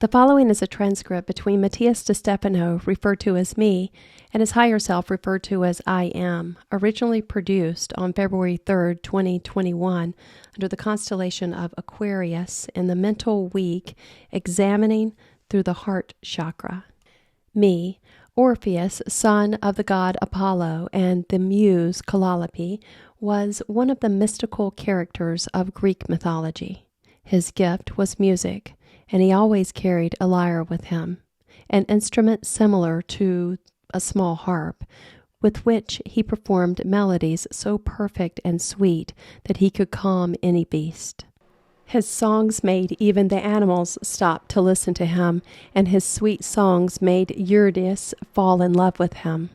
The following is a transcript between Matías De Stefano, referred to as me, and his higher self, referred to as I am, originally produced on February 3rd, 2021, under the constellation of Aquarius in the mental week, examining through the heart chakra. Me, Orpheus, son of the god Apollo and the muse Calliope, was one of the mystical characters of Greek mythology. His gift was music, and he always carried a lyre with him, an instrument similar to a small harp, with which he performed melodies so perfect and sweet that he could calm any beast. His songs made even the animals stop to listen to him, and his sweet songs made Eurydice fall in love with him.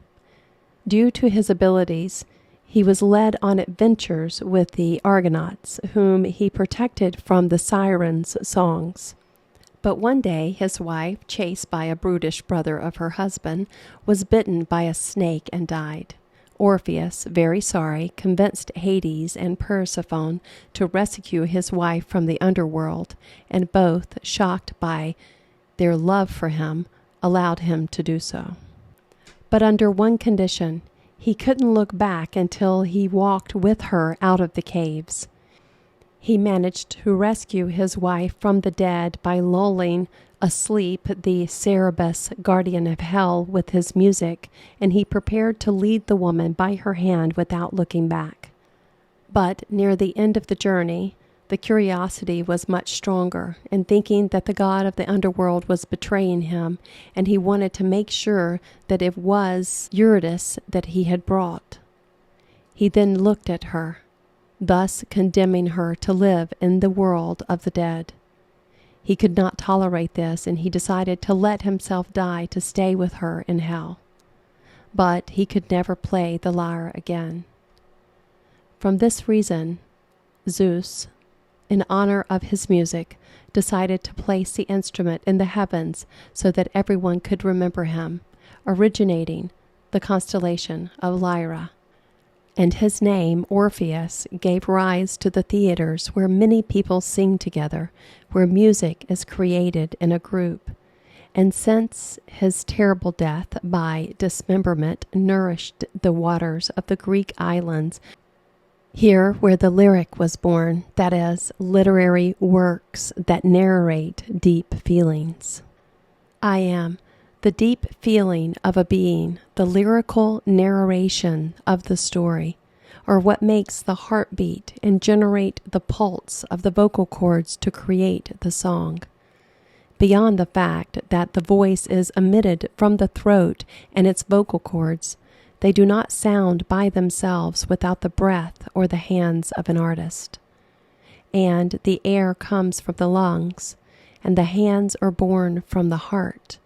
Due to his abilities, he was led on adventures with the Argonauts, whom he protected from the sirens' songs. But one day his wife, chased by a brutish brother of her husband, was bitten by a snake and died. Orpheus, very sorry, convinced Hades and Persephone to rescue his wife from the underworld, and both, shocked by their love for him, allowed him to do so. But under one condition: he couldn't look back until he walked with her out of the caves. He managed to rescue his wife from the dead by lulling asleep the Cerberus, guardian of hell, with his music, and he prepared to lead the woman by her hand without looking back. But near the end of the journey, the curiosity was much stronger, and thinking that the god of the underworld was betraying him, and he wanted to make sure that it was Eurydice that he had brought. He then looked at her, thus condemning her to live in the world of the dead. He could not tolerate this, and he decided to let himself die to stay with her in hell. But he could never play the lyre again. From this reason, Zeus, in honor of his music, decided to place the instrument in the heavens so that everyone could remember him, originating the constellation of LYRA. And his name, Orpheus, gave rise to the theaters where many people sing together, where music is created in a group. And since his terrible death by dismemberment nourished the waters of the Greek islands, here where the lyric was born, that is, literary works that narrate deep feelings. I am the deep feeling of a being, the lyrical narration of the story, or what makes the heart beat and generate the pulse of the vocal cords to create the song. Beyond the fact that the voice is emitted from the throat and its vocal cords, they do not sound by themselves without the breath or the hands of an artist. And the air comes from the lungs, and the hands are born from the heart.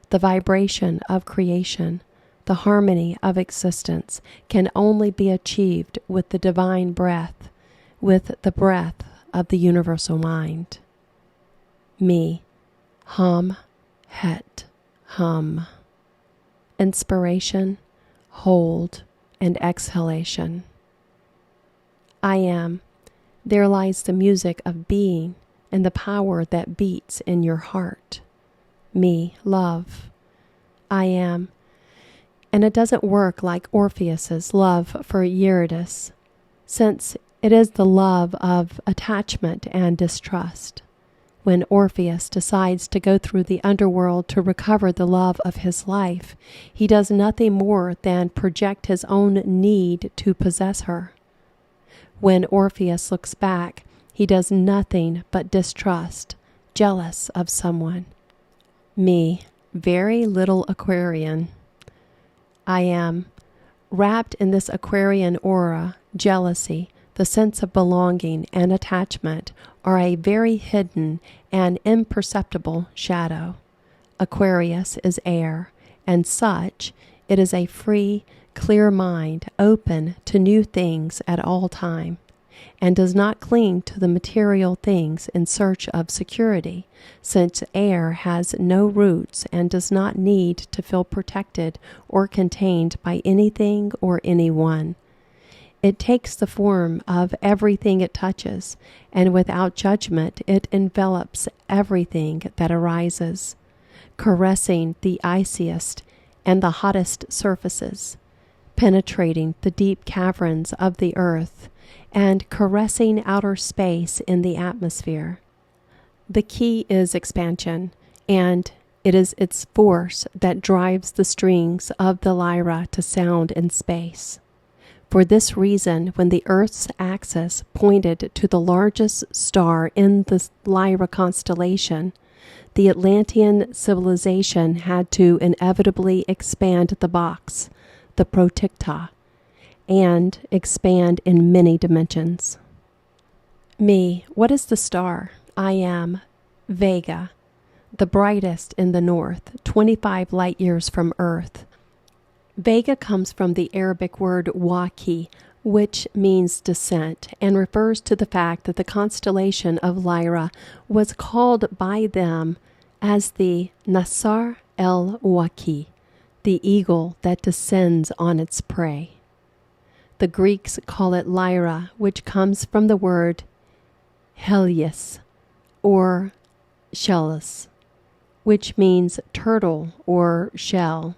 The vibration of creation, the harmony of existence, can only be achieved with the divine breath, with the breath of the universal mind. Me, hum, het, hum. Inspiration, hold, and exhalation. I am. There lies the music of being and the power that beats in your heart. Me, love. I am. And it doesn't work like Orpheus's love for Eurydice, since it is the love of attachment and distrust. When Orpheus decides to go through the underworld to recover the love of his life, he does nothing more than project his own need to possess her. When Orpheus looks back, he does nothing but distrust, jealous of someone. Me, very little Aquarian. I am. Wrapped in this Aquarian aura, jealousy, the sense of belonging, and attachment are a very hidden and imperceptible shadow. Aquarius is air, and such, it is a free, clear mind, open to new things at all time, and does not cling to the material things in search of security, since air has no roots and does not need to feel protected or contained by anything or anyone. It takes the form of everything it touches, and without judgment it envelops everything that arises, caressing the iciest and the hottest surfaces, penetrating the deep caverns of the earth, and caressing outer space in the atmosphere. The key is expansion, and it is its force that drives the strings of the LYRA to sound in space. For this reason, when the Earth's axis pointed to the largest star in the LYRA constellation, the Atlantean civilization had to inevitably expand the box, the proticta, and expand in many dimensions. Me, what is the star? I am Vega, the brightest in the north, 25 light years from Earth. Vega comes from the Arabic word waki, which means descent, and refers to the fact that the constellation of LYRA was called by them as the Nasar el-Waki, the eagle that descends on its prey. The Greeks call it LYRA, which comes from the word Helios or Shellus, which means turtle or shell,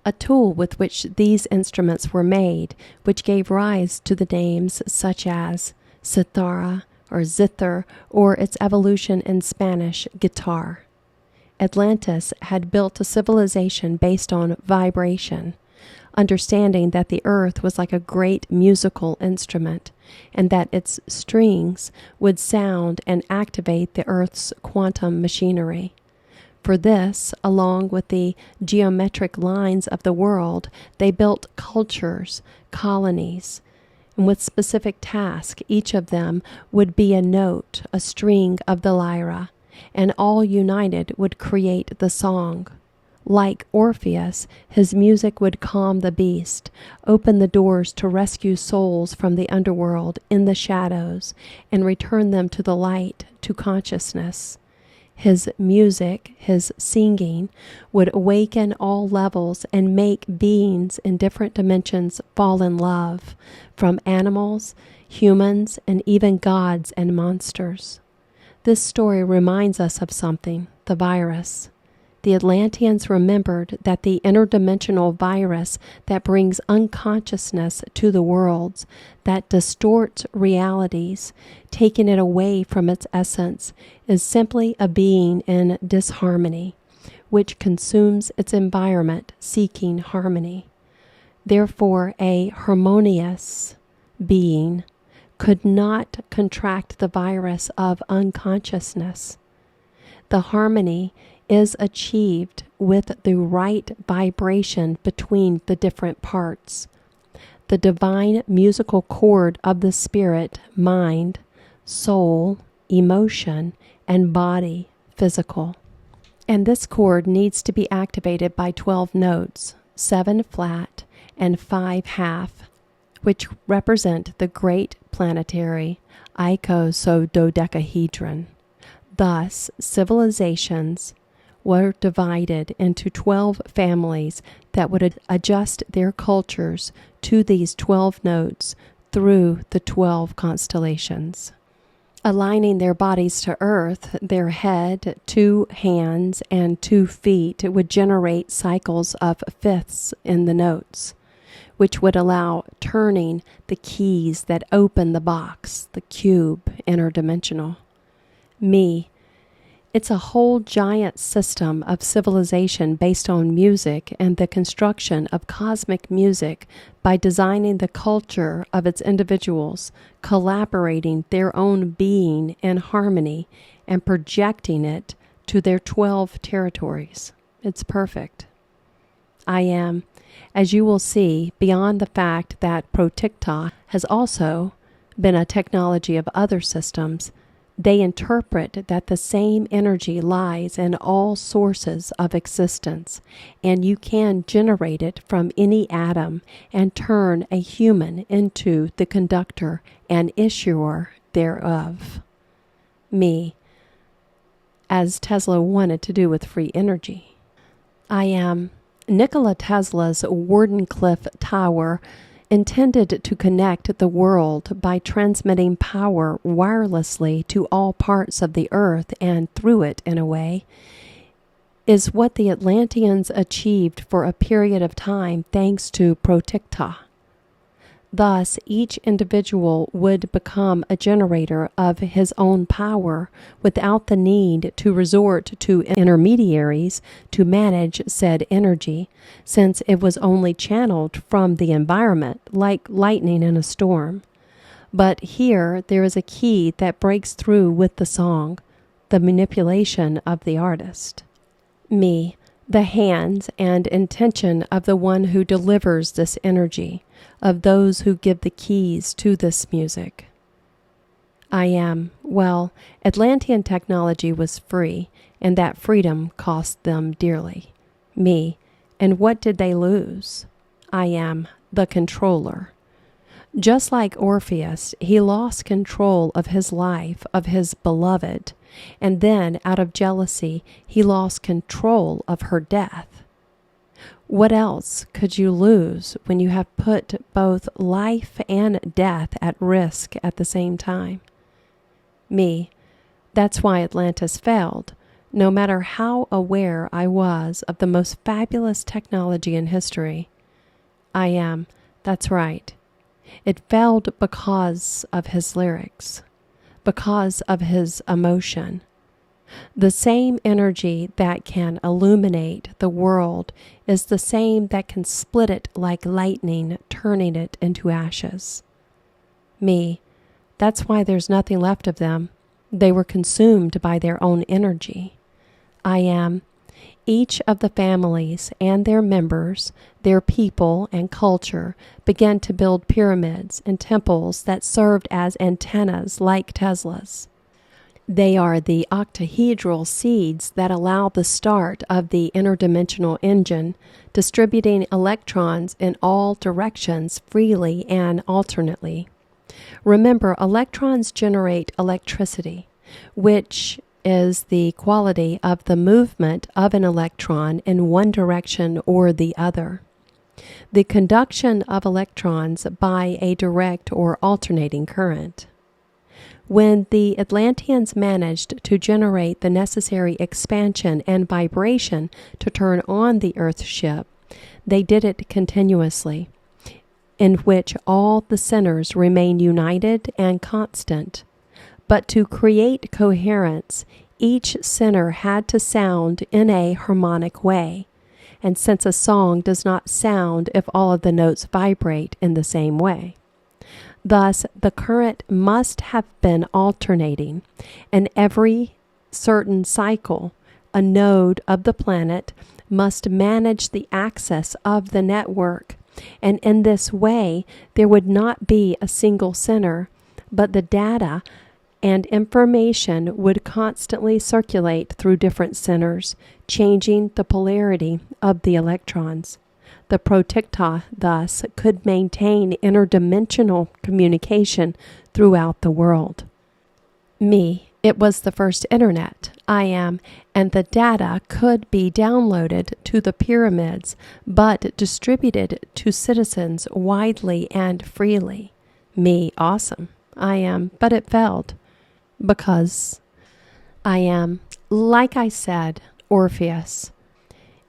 a tool with which these instruments were made, which gave rise to the names such as cithara or zither, or its evolution in Spanish, guitar. Atlantis had built a civilization based on vibration, understanding that the earth was like a great musical instrument, and that its strings would sound and activate the earth's quantum machinery. For this, along with the geometric lines of the world, they built cultures, colonies, and with specific tasks. Each of them would be a note, a string of the LYRA, and all united would create the song. Like Orpheus, his music would calm the beast, open the doors to rescue souls from the underworld in the shadows, and return them to the light, to consciousness. His music, his singing, would awaken all levels and make beings in different dimensions fall in love, from animals, humans, and even gods and monsters. This story reminds us of something, the virus. The Atlanteans remembered that the interdimensional virus that brings unconsciousness to the worlds, that distorts realities, taking it away from its essence, is simply a being in disharmony, which consumes its environment, seeking harmony. Therefore, a harmonious being could not contract the virus of unconsciousness. The harmony is achieved with the right vibration between the different parts. The divine musical chord of the spirit, mind, soul, emotion, and body, physical. And this chord needs to be activated by 12 notes, 7 flat and 5 half, which represent the great planetary icosododecahedron. Thus, civilizations were divided into 12 families that would adjust their cultures to these 12 notes through the 12 constellations. Aligning their bodies to Earth, their head, 2 hands, and 2 feet would generate cycles of fifths in the notes, which would allow turning the keys that open the box, the cube, interdimensional. Me. It's a whole giant system of civilization based on music and the construction of cosmic music by designing the culture of its individuals, collaborating their own being in harmony, and projecting it to their 12 territories. It's perfect. I am, as you will see, beyond the fact that proticta has also been a technology of other systems. They interpret that the same energy lies in all sources of existence, and you can generate it from any atom and turn a human into the conductor and issuer thereof. Me, as Tesla wanted to do with free energy. I am Nikola Tesla's Wardenclyffe Tower intended to connect the world by transmitting power wirelessly to all parts of the earth and through it in a way, is what the Atlanteans achieved for a period of time thanks to Proticta. Thus, each individual would become a generator of his own power without the need to resort to intermediaries to manage said energy, since it was only channeled from the environment, like lightning in a storm. But here there is a key that breaks through with the song, the manipulation of the artist. Me, the hands and intention of the one who delivers this energy, of those who give the keys to this music. I am, well, Atlantean technology was free, and that freedom cost them dearly. Me, and what did they lose? I am the controller. Just like Orpheus, he lost control of his life, of his beloved, and then, out of jealousy, he lost control of her death. What else could you lose when you have put both life and death at risk at the same time? Me, that's why Atlantis failed, no matter how aware I was of the most fabulous technology in history. I am, that's right. It failed because of his lyrics, because of his emotion. The same energy that can illuminate the world is the same that can split it like lightning, turning it into ashes. Me, that's why there's nothing left of them. They were consumed by their own energy. I am. Each of the families and their members, their people and culture began to build pyramids and temples that served as antennas like Tesla's. They are the octahedral seeds that allow the start of the interdimensional engine, distributing electrons in all directions freely and alternately. Remember, electrons generate electricity, which is the quality of the movement of an electron in one direction or the other. The conduction of electrons by a direct or alternating current. When the Atlanteans managed to generate the necessary expansion and vibration to turn on the Earth ship, they did it continuously, in which all the centers remain united and constant. But to create coherence, each center had to sound in a harmonic way, and since a song does not sound if all of the notes vibrate in the same way. Thus, the current must have been alternating, and every certain cycle, a node of the planet must manage the access of the network, and in this way there would not be a single center, but the data and information would constantly circulate through different centers, changing the polarity of the electrons. The Proticta, thus, could maintain interdimensional communication throughout the world. Me, it was the first internet, I am, and the data could be downloaded to the pyramids, but distributed to citizens widely and freely. Me, awesome, I am, but it failed. Because I am, like I said, Orpheus.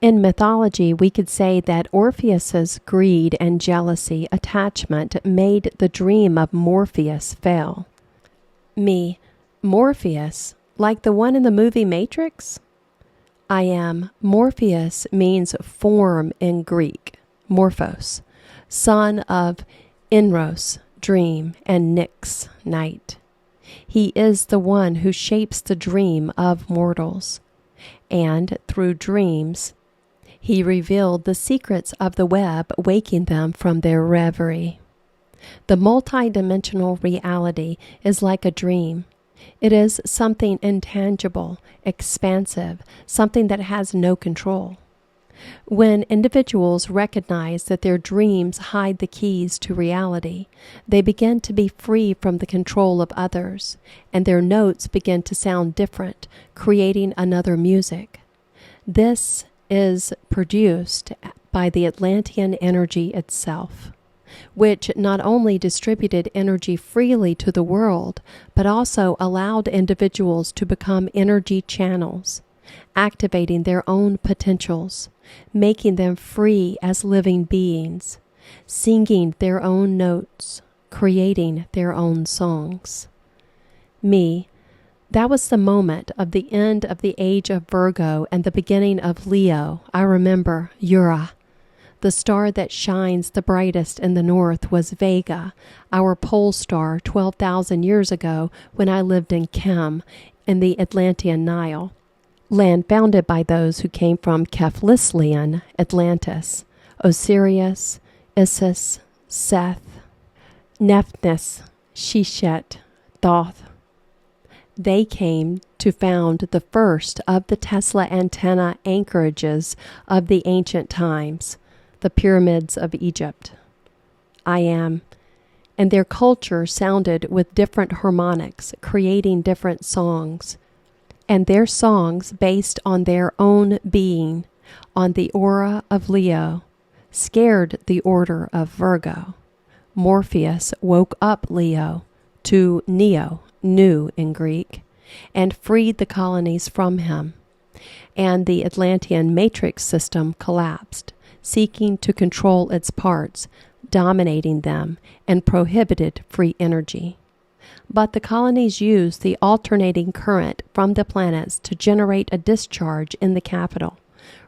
In mythology, we could say that Orpheus's greed and jealousy attachment made the dream of Morpheus fail. Me, Morpheus, like the one in the movie Matrix? I am. Morpheus means form in Greek, morphos, son of Enros, dream, and Nyx, night. He is the one who shapes the dream of mortals, and through dreams, he revealed the secrets of the web, waking them from their reverie. The multidimensional reality is like a dream. It is something intangible, expansive, something that has no control. When individuals recognize that their dreams hide the keys to reality, they begin to be free from the control of others, and their notes begin to sound different, creating another music. This is produced by the Atlantean energy itself. which not only distributed energy freely to the world, but also allowed individuals to become energy channels, activating their own potentials, making them free as living beings, singing their own notes, creating their own songs. Me, that was the moment of the end of the age of Virgo and the beginning of Leo. I remember YOSOY. The star that shines the brightest in the north was Vega, our pole star 12,000 years ago when I lived in Chem in the Atlantean Nile, land founded by those who came from Keflislian Atlantis, Osiris, Isis, Seth, Nephthys, Sheshet, Thoth. They came to found the first of the Tesla antenna anchorages of the ancient times, the pyramids of Egypt. I am. And their culture sounded with different harmonics, creating different songs. And their songs, based on their own being, on the aura of Leo, scared the order of Virgo. Morpheus woke up Leo to Neo, new in Greek, and freed the colonies from him. And the Atlantean matrix system collapsed, seeking to control its parts, dominating them, and prohibited free energy. But the colonies used the alternating current from the planets to generate a discharge in the capital,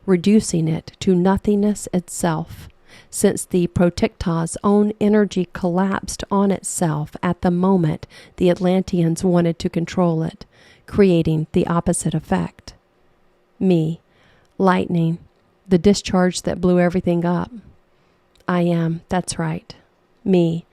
reducing it to nothingness itself, since the Protecta's own energy collapsed on itself at the moment the Atlanteans wanted to control it, creating the opposite effect. Me, lightning, the discharge that blew everything up. I am, that's right, me.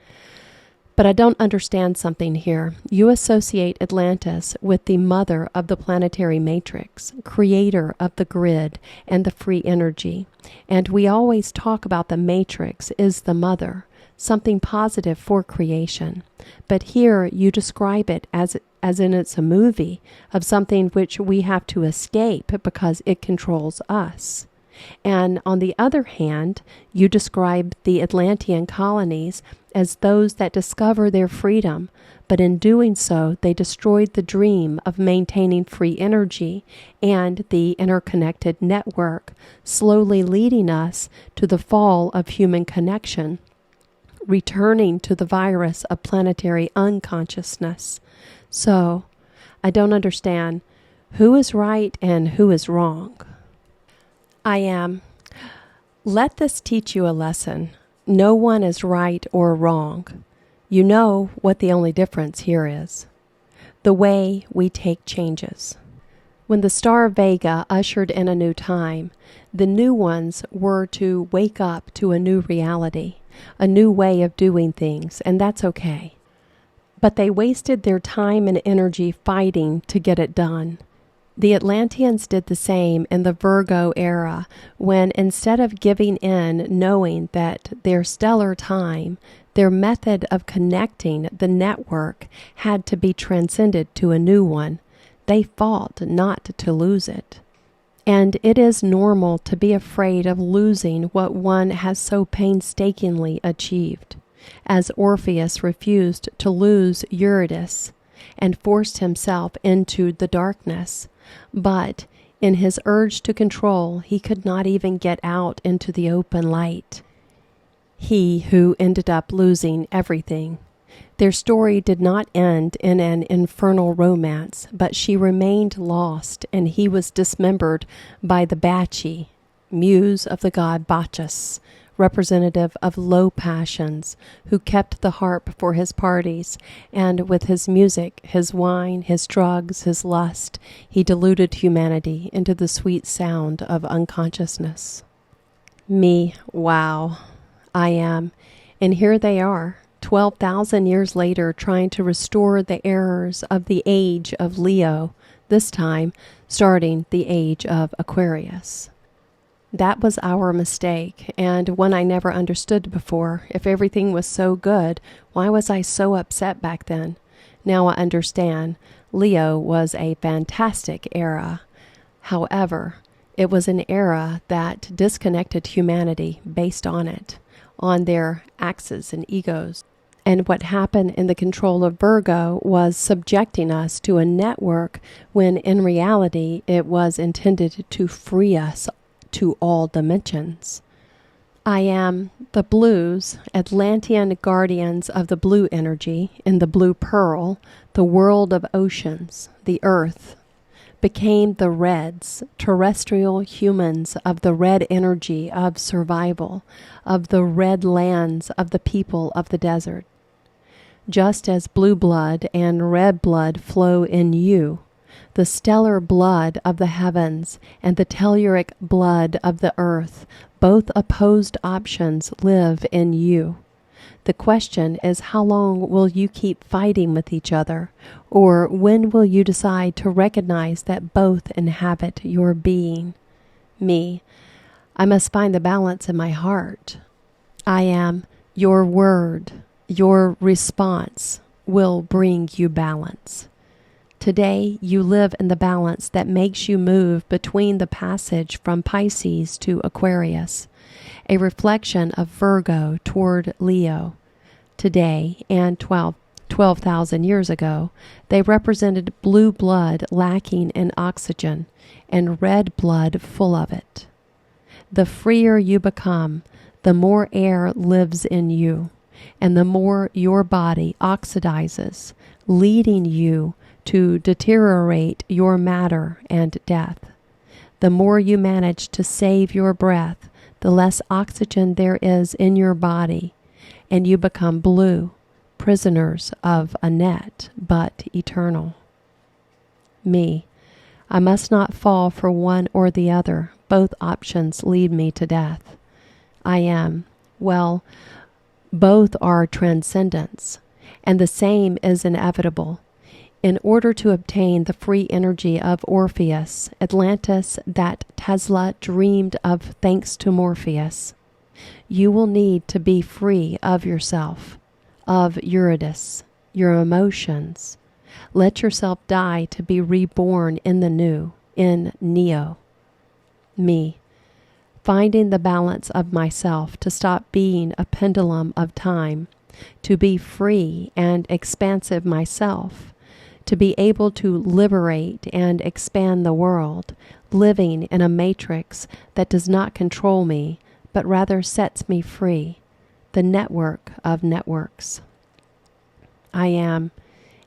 But I don't understand something here. You associate Atlantis with the mother of the planetary matrix, creator of the grid and the free energy. And we always talk about the matrix is the mother, something positive for creation. But here you describe it as in it's a movie of something which we have to escape because it controls us. And on the other hand, you describe the Atlantean colonies as those that discover their freedom, but in doing so, they destroyed the dream of maintaining free energy and the interconnected network, slowly leading us to the fall of human connection, returning to the virus of planetary unconsciousness. So, I don't understand who is right and who is wrong. I am. Let this teach you a lesson. No one is right or wrong. You know what the only difference here is. The way we take changes. When the star Vega ushered in a new time, the new ones were to wake up to a new reality, a new way of doing things, and that's okay. But they wasted their time and energy fighting to get it done. The Atlanteans did the same in the Virgo era when, instead of giving in knowing that their stellar time, their method of connecting the network had to be transcended to a new one, they fought not to lose it. And it is normal to be afraid of losing what one has so painstakingly achieved, as Orpheus refused to lose Eurydice and forced himself into the darkness. But in his urge to control, he could not even get out into the open light. He who ended up losing everything. Their story did not end in an infernal romance, but she remained lost, and he was dismembered by the Bachi, muse of the god Bacchus, representative of low passions, who kept the harp for his parties, and with his music, his wine, his drugs, his lust, he deluded humanity into the sweet sound of unconsciousness. Me, wow, I am, and here they are, 12,000 years later, trying to restore the errors of the age of Leo, this time starting the age of Aquarius. That was our mistake, and one I never understood before. If everything was so good, why was I so upset back then? Now I understand. Leo was a fantastic era. However, it was an era that disconnected humanity based on it. on their axes and egos. And what happened in the control of Virgo was subjecting us to a network when in reality it was intended to free us to all dimensions. I am the blues, Atlantean guardians of the blue energy in the blue pearl, the world of oceans, the earth, became the reds, terrestrial humans of the red energy of survival, of the red lands of the people of the desert. Just as blue blood and red blood flow in you, the stellar blood of the heavens and the telluric blood of the earth, both opposed options live in you. The question is, how long will you keep fighting with each other? Or when will you decide to recognize that both inhabit your being? Me, I must find the balance in my heart. I am your word. Your response will bring you balance. Today, you live in the balance that makes you move between the passage from Pisces to Aquarius, a reflection of Virgo toward Leo. Today, and 12,000 years ago, they represented blue blood lacking in oxygen and red blood full of it. The freer you become, the more air lives in you, and the more your body oxidizes, leading you to deteriorate your matter and death. The more you manage to save your breath, the less oxygen there is in your body, and you become blue, prisoners of a net, but eternal. Me, I must not fall for one or the other. Both options lead me to death. I am, well, both are transcendence, and the same is inevitable. In order to obtain the free energy of Orpheus, Atlantis that Tesla dreamed of thanks to Morpheus, you will need to be free of yourself, of Eurydice, your emotions. Let yourself die to be reborn in the new, in Neo. Me, finding the balance of myself to stop being a pendulum of time, to be free and expansive myself, to be able to liberate and expand the world, living in a matrix that does not control me, but rather sets me free, the network of networks. I am,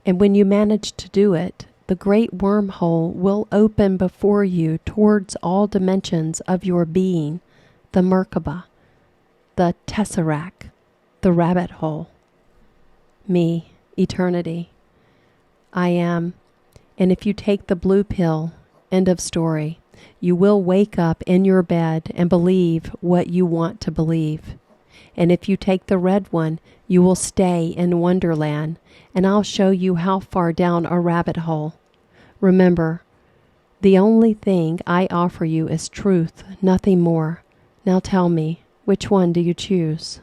and when you manage to do it, the great wormhole will open before you towards all dimensions of your being, the Merkaba, the Tesseract, the rabbit hole. Me, eternity. I am, and if you take the blue pill, end of story, you will wake up in your bed and believe what you want to believe. And if you take the red one, you will stay in Wonderland, and I'll show you how far down a rabbit hole. Remember, the only thing I offer you is truth, nothing more. Now tell me, which one do you choose?